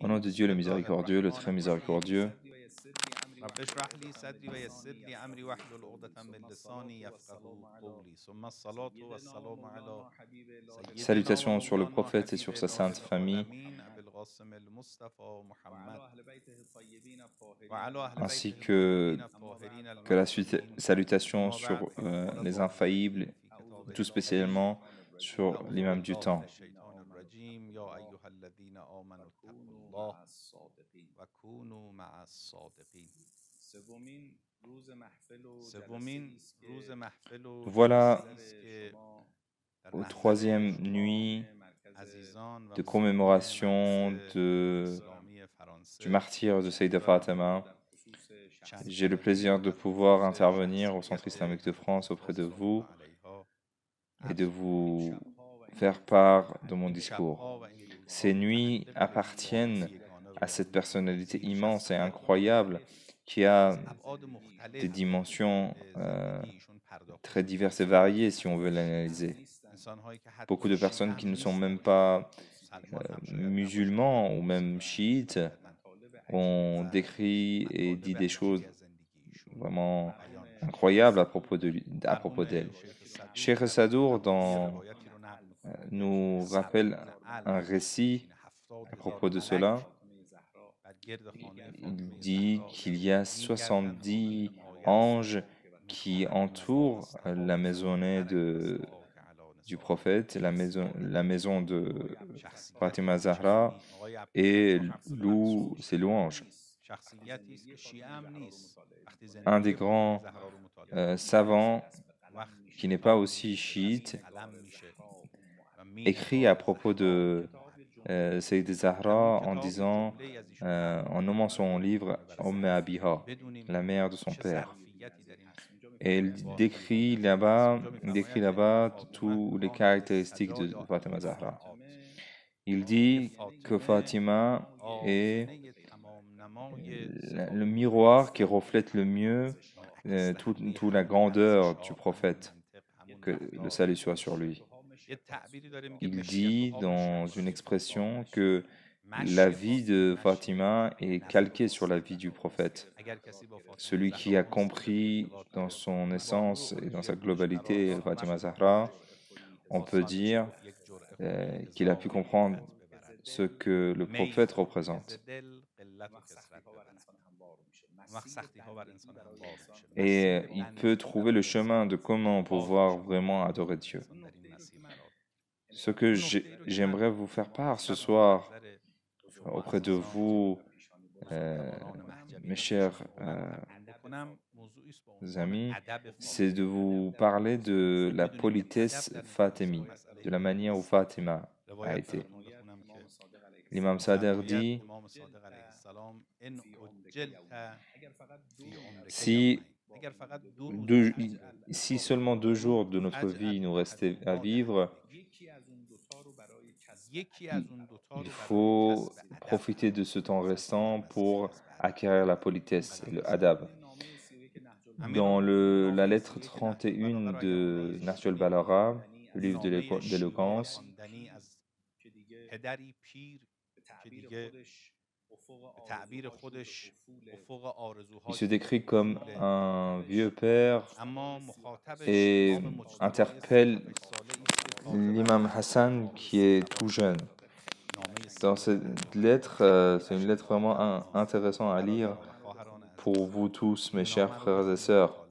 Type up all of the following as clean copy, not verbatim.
Au nom de Dieu, le miséricordieux, le très miséricordieux. Salutations sur le prophète et sur sa sainte famille, ainsi que la salutation sur les infaillibles, tout spécialement sur l'imam du temps. Voilà aux troisième nuit de commémoration du martyre de Sayyida Fatima. J'ai le plaisir de pouvoir intervenir au Centre islamique de France auprès de vous et de vous faire part de mon discours. Ces nuits appartiennent à cette personnalité immense et incroyable qui a des dimensions très diverses et variées si on veut l'analyser. Beaucoup de personnes qui ne sont même pas musulmans ou même chiites ont décrit et dit des choses vraiment incroyables à propos d'elle. Cheikh Sadour nous rappelle un récit à propos de cela. Il dit qu'il y a 70 anges qui entourent la maisonnée du prophète, la maison de Fatima Zahra, et louent ses louanges. Un des grands savants, qui n'est pas aussi chiite, écrit à propos de Sayyid Zahra en disant, en nommant son livre Abiha, la mère de son père. Et il décrit là-bas toutes les caractéristiques de Fatima Zahra. Il dit que Fatima est le miroir qui reflète le mieux toute la grandeur du prophète, que le salut soit sur lui. Il dit dans une expression que la vie de Fatima est calquée sur la vie du prophète. Celui qui a compris dans son essence et dans sa globalité Fatima Zahra, on peut dire qu'il a pu comprendre ce que le prophète représente. Et il peut trouver le chemin de comment pouvoir vraiment adorer Dieu. Ce que j'aimerais vous faire part ce soir auprès de vous, mes chers amis, c'est de vous parler de la politesse Fatimi, de la manière où Fatima a été. L'imam Sadr dit, si seulement 2 jours de notre vie nous restaient à vivre, il faut profiter de ce temps restant pour acquérir la politesse et le adab. Dans la lettre 31 de Nahj al-Balagha, le livre d'éloquence, il se décrit comme un vieux père et interpelle l'imam Hassan qui est tout jeune. Dans cette lettre, c'est une lettre vraiment intéressante à lire pour vous tous, mes chers frères et sœurs.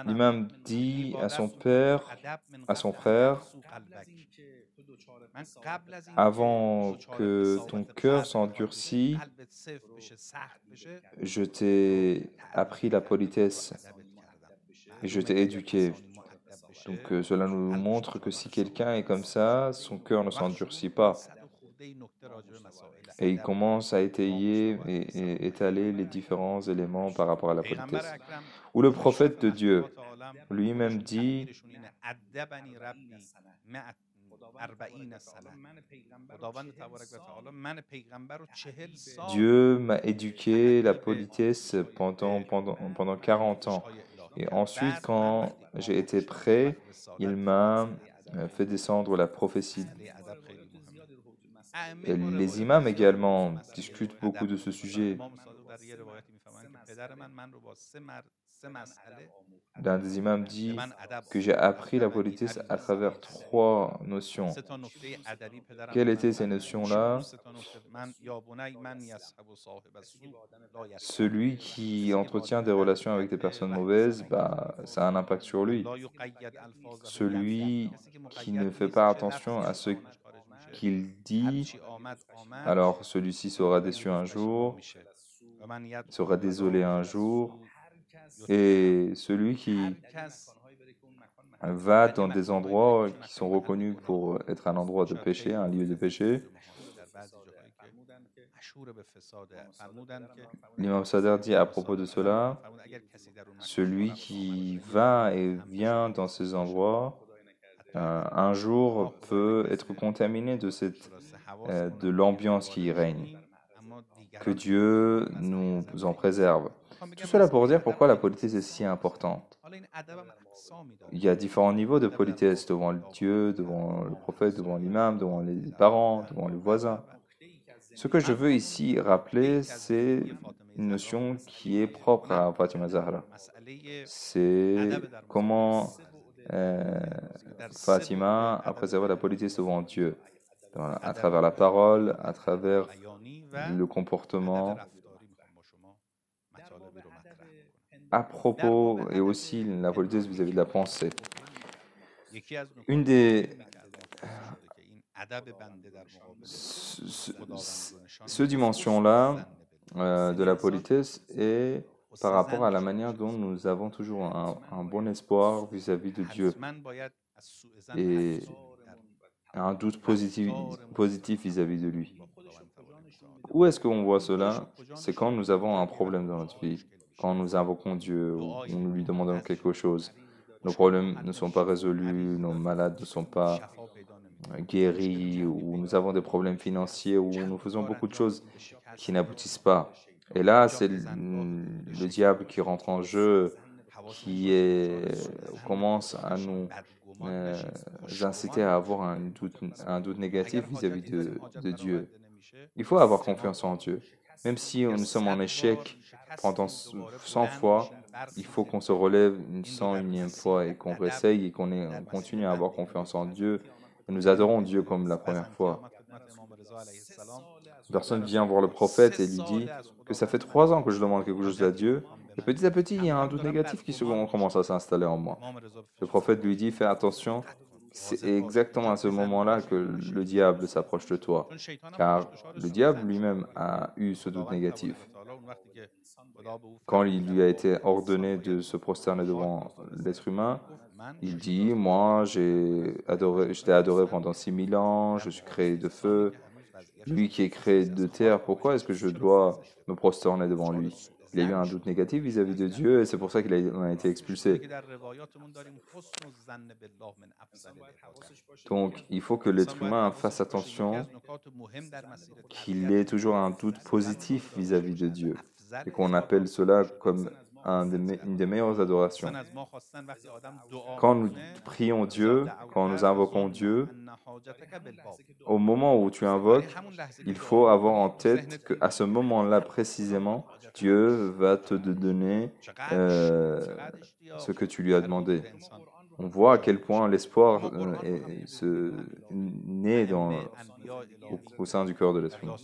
L'imam dit à son frère, avant que ton cœur s'endurcisse, je t'ai appris la politesse et je t'ai éduqué. Donc cela nous montre que si quelqu'un est comme ça, son cœur ne s'endurcit pas. Et il commence à étayer et étaler les différents éléments par rapport à la politesse. Ou le prophète de Dieu lui-même dit, Dieu m'a éduqué la politesse pendant 40 ans. Et ensuite, quand j'ai été prêt, il m'a fait descendre la prophétie. Et les imams également discutent beaucoup de ce sujet. L'un des imams dit que j'ai appris la politesse à travers 3 notions. Quelles étaient ces notions-là? Celui qui entretient des relations avec des personnes mauvaises, ça a un impact sur lui. Celui qui ne fait pas attention à ce qu'il dit, alors celui-ci sera déçu un jour, sera désolé un jour. Et celui qui va dans des endroits qui sont reconnus pour être un endroit de péché, un lieu de péché. L'imam Sadr dit à propos de cela, celui qui va et vient dans ces endroits, un jour peut être contaminé de l'ambiance qui y règne. Que Dieu nous en préserve. Tout cela pour dire pourquoi la politesse est si importante. Il y a différents niveaux de politesse devant Dieu, devant le prophète, devant l'imam, devant les parents, devant les voisins. Ce que je veux ici rappeler, c'est une notion qui est propre à Fatima Zahra. C'est comment Fatima a préservé la politesse devant Dieu, à travers la parole, à travers le comportement. À propos, et aussi la politesse vis-à-vis de la pensée. Une des... Ce dimension-là de la politesse est par rapport à la manière dont nous avons toujours un bon espoir vis-à-vis de Dieu et un doute positif vis-à-vis de lui. Où est-ce qu'on voit cela? C'est quand nous avons un problème dans notre vie, quand nous invoquons Dieu ou nous lui demandons quelque chose. Nos problèmes ne sont pas résolus, nos malades ne sont pas guéris, ou nous avons des problèmes financiers, ou nous faisons beaucoup de choses qui n'aboutissent pas. Et là, c'est le diable qui rentre en jeu, qui commence à nous inciter à avoir un doute négatif vis-à-vis de Dieu. Il faut avoir confiance en Dieu. Même si nous sommes en échec pendant 100 fois, il faut qu'on se relève une 101e fois et qu'on réessaye et qu'on continue à avoir confiance en Dieu. Et nous adorons Dieu comme la première fois. Une personne vient voir le prophète et lui dit que ça fait 3 ans que je demande quelque chose à Dieu. Et petit à petit, il y a un doute négatif qui commence à s'installer en moi. Le prophète lui dit, fais attention, c'est exactement à ce moment-là que le diable s'approche de toi. Car le diable lui-même a eu ce doute négatif. Quand il lui a été ordonné de se prosterner devant l'être humain, il dit, moi, je t'ai adoré pendant 6000 ans, je suis créé de feu. Lui qui est créé de terre, pourquoi est-ce que je dois me prosterner devant lui? Il a eu un doute négatif vis-à-vis de Dieu et c'est pour ça qu'il a été expulsé. Donc, il faut que l'être humain fasse attention qu'il ait toujours un doute positif vis-à-vis de Dieu et qu'on appelle cela comme une des meilleures adorations. Quand nous prions Dieu, quand nous invoquons Dieu, au moment où tu invoques, il faut avoir en tête qu'à ce moment-là précisément, Dieu va te donner ce que tu lui as demandé. On voit à quel point l'espoir naît au sein du cœur de l'être humain.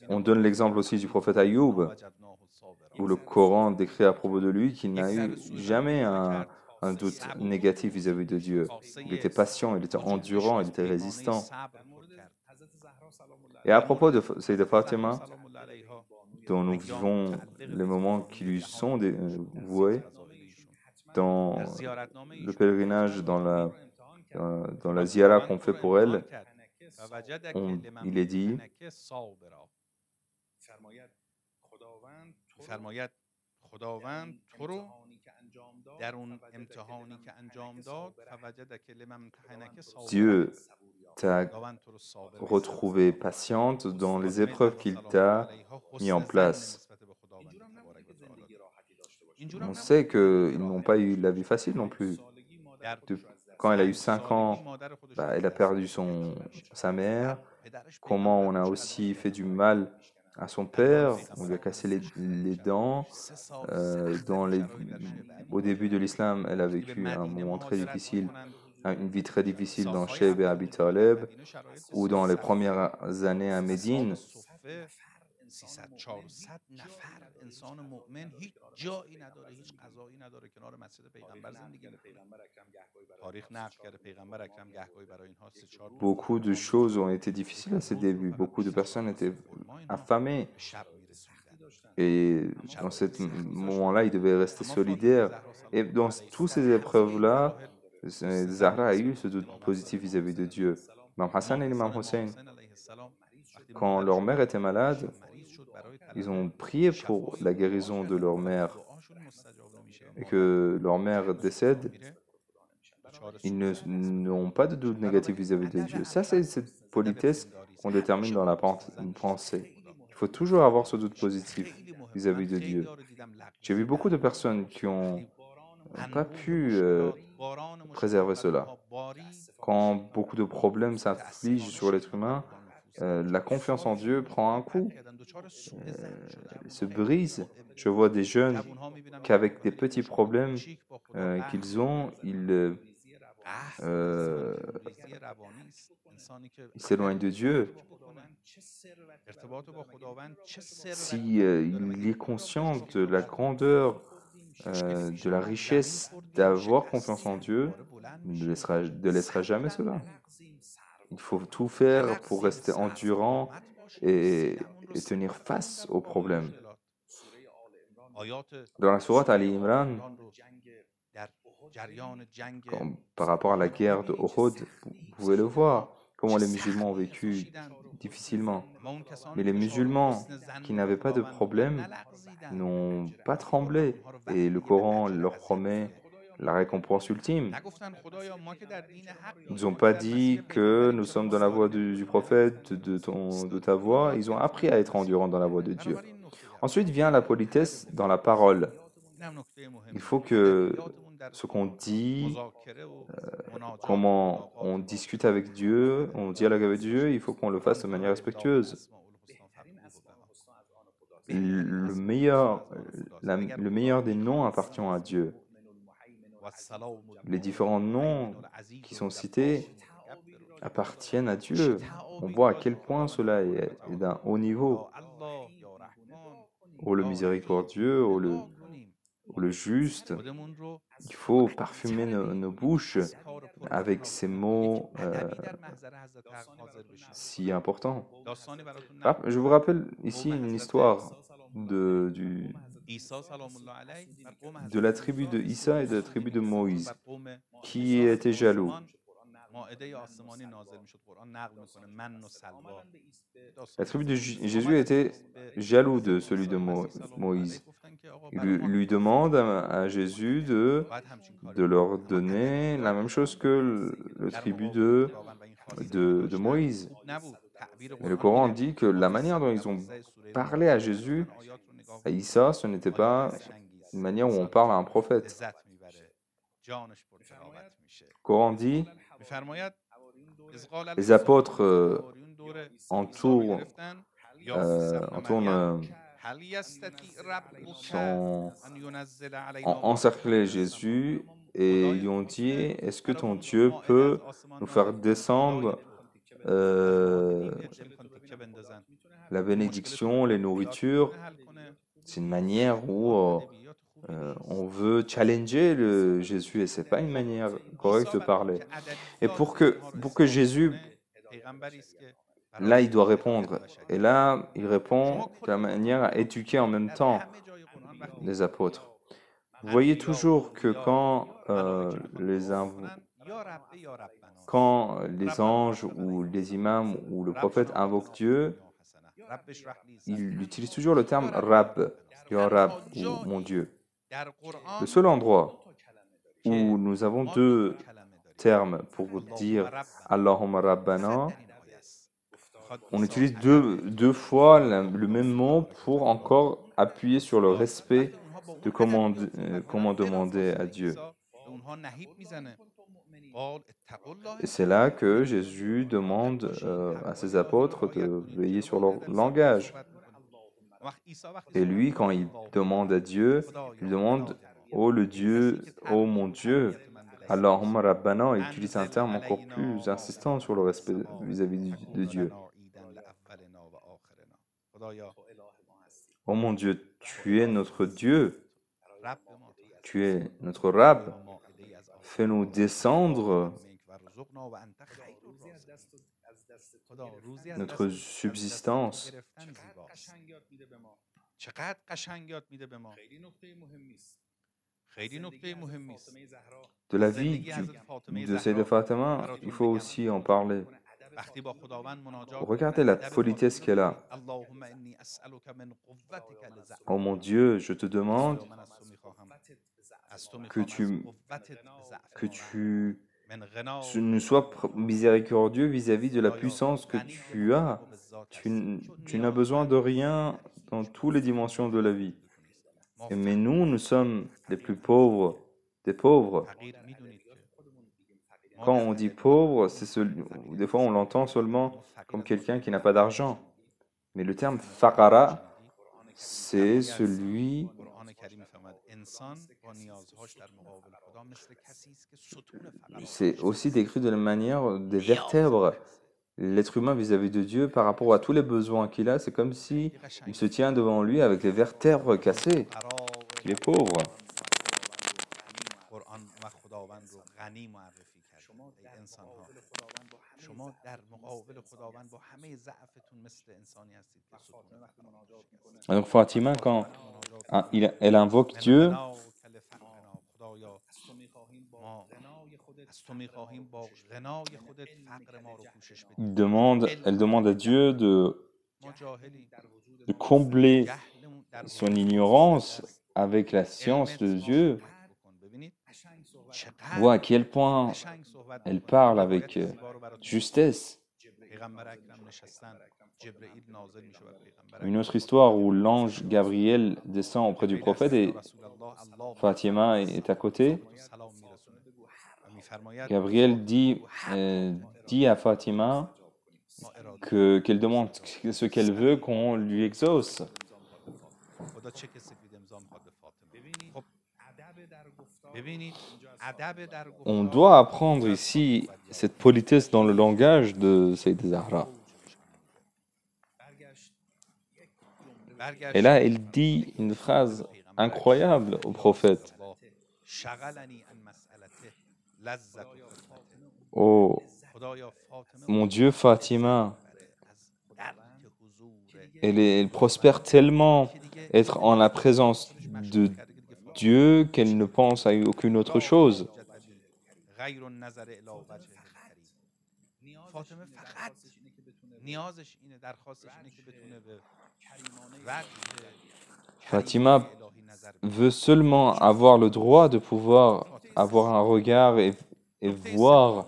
On donne l'exemple aussi du prophète Ayoub, où le Coran décrit à propos de lui qu'il n'a eu jamais un doute négatif vis-à-vis de Dieu. Il était patient, il était endurant, il était résistant. Et à propos de Sayyidah Fatima, dont nous vivons les moments qui lui sont voués, dans le pèlerinage, dans la ziyara qu'on fait pour elle, il est dit Dieu t'a retrouvé patiente dans les épreuves qu'il t'a mis en place. on sait qu'ils n'ont pas eu la vie facile non plus. Quand elle a eu 5 ans, elle a perdu sa mère. Comment on a aussi fait du mal à son père, on lui a cassé les dents. Au début de l'islam, elle a vécu un moment très difficile, une vie très difficile dans Shayb et Abi Talib, ou dans les premières années à Médine. Beaucoup de choses ont été difficiles à ses débuts. Beaucoup de personnes étaient affamées. Et dans ce moment-là, il devait rester solidaire. Et dans toutes ces épreuves-là, Zahra a eu ce doute positif vis-à-vis de Dieu. Imam Hassan et l'imam Hussein, quand leur mère était malade, ils ont prié pour la guérison de leur mère. Et que leur mère décède, ils n'ont pas de doute négatif vis-à-vis de Dieu. Ça, c'est cette politesse qu'on détermine dans la pensée. Il faut toujours avoir ce doute positif vis-à-vis de Dieu. J'ai vu beaucoup de personnes qui n'ont pas pu préserver cela. Quand beaucoup de problèmes s'affligent sur l'être humain, la confiance en Dieu prend un coup, se brise. Je vois des jeunes qu'avec des petits problèmes qu'ils ont, ils s'éloignent de Dieu. Si il est conscient de la grandeur, de la richesse d'avoir confiance en Dieu, il ne laissera jamais cela. Il faut tout faire pour rester endurant et tenir face aux problèmes. Dans la sourate Ali Imran, par rapport à la guerre de Uhud, vous pouvez le voir, comment les musulmans ont vécu difficilement. Mais les musulmans qui n'avaient pas de problème n'ont pas tremblé. Et le Coran leur promet la récompense ultime. Ils n'ont pas dit que nous sommes dans la voie du prophète, de ta voie. Ils ont appris à être endurants dans la voie de Dieu. Ensuite vient la politesse dans la parole. Il faut que ce qu'on dit, comment on discute avec Dieu, on dialogue avec Dieu, il faut qu'on le fasse de manière respectueuse. Le meilleur des noms appartient à Dieu. Les différents noms qui sont cités appartiennent à Dieu. On voit à quel point cela est d'un haut niveau. Oh le miséricordieux, oh le juste. Il faut parfumer nos bouches avec ces mots si importants. Je vous rappelle ici une histoire de la tribu de Issa et de la tribu de Moïse, qui était jaloux. La tribu de Jésus était jaloux de celui de Moïse. Il lui demande à Jésus de leur donner la même chose que le tribu de Moïse. Et le Coran dit que la manière dont ils ont parlé à Jésus, à Issa, ce n'était pas une manière où on parle à un prophète. Le Coran dit, les apôtres ont encerclé Jésus et ils ont dit, est-ce que ton Dieu peut nous faire descendre la bénédiction, les nourritures? C'est une manière où on veut challenger Jésus et c'est pas une manière correcte de parler. Et pour que Jésus, là il doit répondre. Et là il répond de la manière à éduquer en même temps les apôtres. Vous voyez toujours que quand les anges ou les imams ou le prophète invoquent Dieu, il utilise toujours le terme Rab, Ya Rab, ou mon Dieu. Le seul endroit où nous avons deux termes pour dire Allahumma Rabbana, on utilise deux fois le même mot pour encore appuyer sur le respect de comment demander à Dieu. Et c'est là que Jésus demande à ses apôtres de veiller sur leur langage. Et lui, quand il demande à Dieu, il demande « Oh le Dieu, oh mon Dieu ». Allahumma Rabbana utilise un terme encore plus insistant sur le respect vis-à-vis de Dieu. Oh mon Dieu, tu es notre Dieu, tu es notre Rab, fais-nous descendre notre subsistance. De la vie de Sayyidah Fatima, il faut aussi en parler. Regardez la politesse qu'elle a. Oh mon Dieu, je te demande que tu nous sois miséricordieux vis-à-vis de la puissance que tu as. Tu n'as besoin de rien dans toutes les dimensions de la vie. Mais nous sommes les plus pauvres des pauvres. Quand on dit pauvre, des fois on l'entend seulement comme quelqu'un qui n'a pas d'argent. Mais le terme faqara, c'est celui... C'est aussi décrit de la manière des vertèbres. L'être humain vis-à-vis de Dieu, par rapport à tous les besoins qu'il a, c'est comme si il se tient devant lui avec les vertèbres cassées. Il est pauvre. Alors Fatima, quand elle invoque Dieu, elle demande à Dieu de combler son ignorance avec la science de Dieu. Vois à quel point elle parle avec justesse. Une autre histoire où l'ange Gabriel descend auprès du prophète et Fatima est à côté. Gabriel dit à Fatima qu'elle demande ce qu'elle veut qu'on lui exauce. On doit apprendre ici cette politesse dans le langage de Sayyidah Zahra. Et là, elle dit une phrase incroyable au prophète. Oh, mon Dieu, Fatima, elle prospère tellement être en la présence de Dieu qu'elle ne pense à aucune autre chose. Fatima veut seulement avoir le droit de pouvoir avoir un regard et voir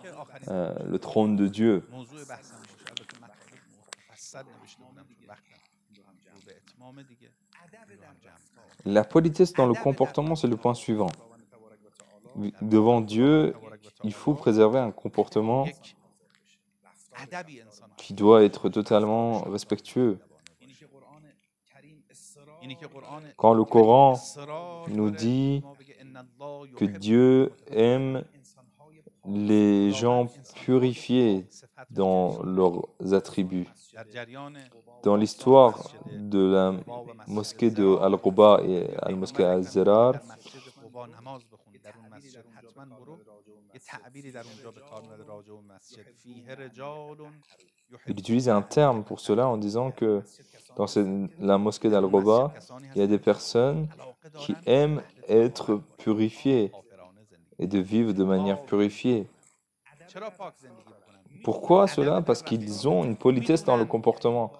le trône de Dieu. La politesse dans le comportement, c'est le point suivant. Devant Dieu, il faut préserver un comportement qui doit être totalement respectueux. Quand le Coran nous dit que Dieu aime les gens purifiés dans leurs attributs. Dans l'histoire de la mosquée de Al-Quba et la mosquée Al-Zirar, il utilise un terme pour cela en disant que dans la mosquée d'Al-Quba, il y a des personnes qui aiment être purifiées et de vivre de manière purifiée. Pourquoi cela? Parce qu'ils ont une politesse dans le comportement.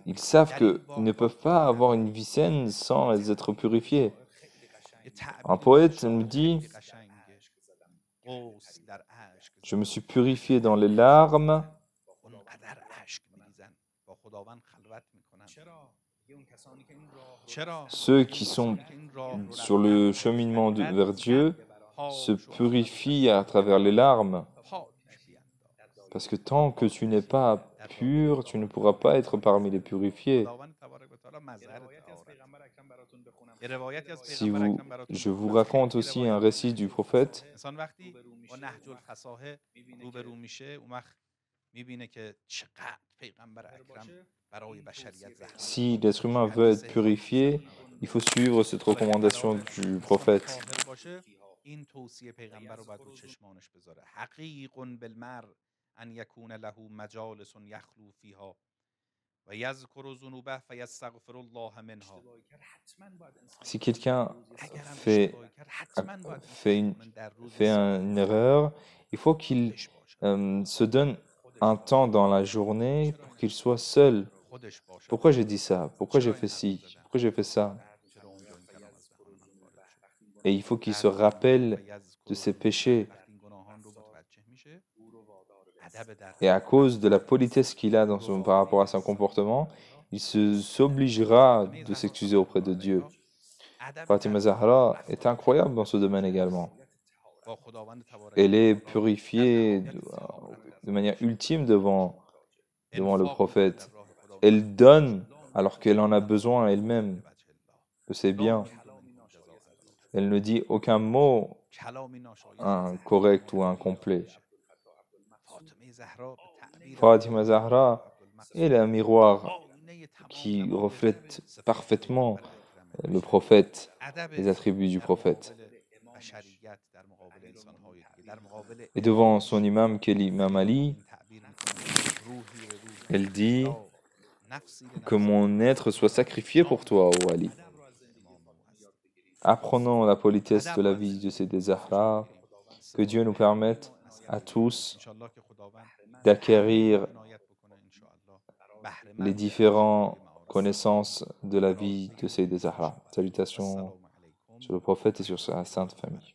Ils savent qu'ils ne peuvent pas avoir une vie saine sans être purifiés. Un poète nous dit « Je me suis purifié dans les larmes Ceux qui sont sur le cheminement vers Dieu se purifient à travers les larmes. Parce que tant que tu n'es pas pur, tu ne pourras pas être parmi les purifiés. Je vous raconte aussi un récit du prophète. Si l'être humain veut être purifié, il faut suivre cette recommandation du prophète. Si quelqu'un fait une erreur, il faut qu'il se donne un temps dans la journée pour qu'il soit seul. Pourquoi j'ai dit ça? Pourquoi j'ai fait ci? Pourquoi j'ai fait ça? Et il faut qu'il se rappelle de ses péchés. Et à cause de la politesse qu'il a par rapport à son comportement, il s'obligera de s'excuser auprès de Dieu. Fatima Zahra est incroyable dans ce domaine également. Elle est purifiée de manière ultime devant le prophète. Elle donne alors qu'elle en a besoin elle-même de ses biens. Elle ne dit aucun mot incorrect ou incomplet. Fatima Zahra est un miroir qui reflète parfaitement le prophète, les attributs du prophète. Et devant son imam, qui est l'imam Ali, elle dit que mon être soit sacrifié pour toi, ô Ali. Apprenons la politesse de la vie de ces Zahra, que Dieu nous permette à tous d'acquérir les différentes connaissances de la vie de ces Zahra. Salutations sur le prophète et sur sa sainte famille.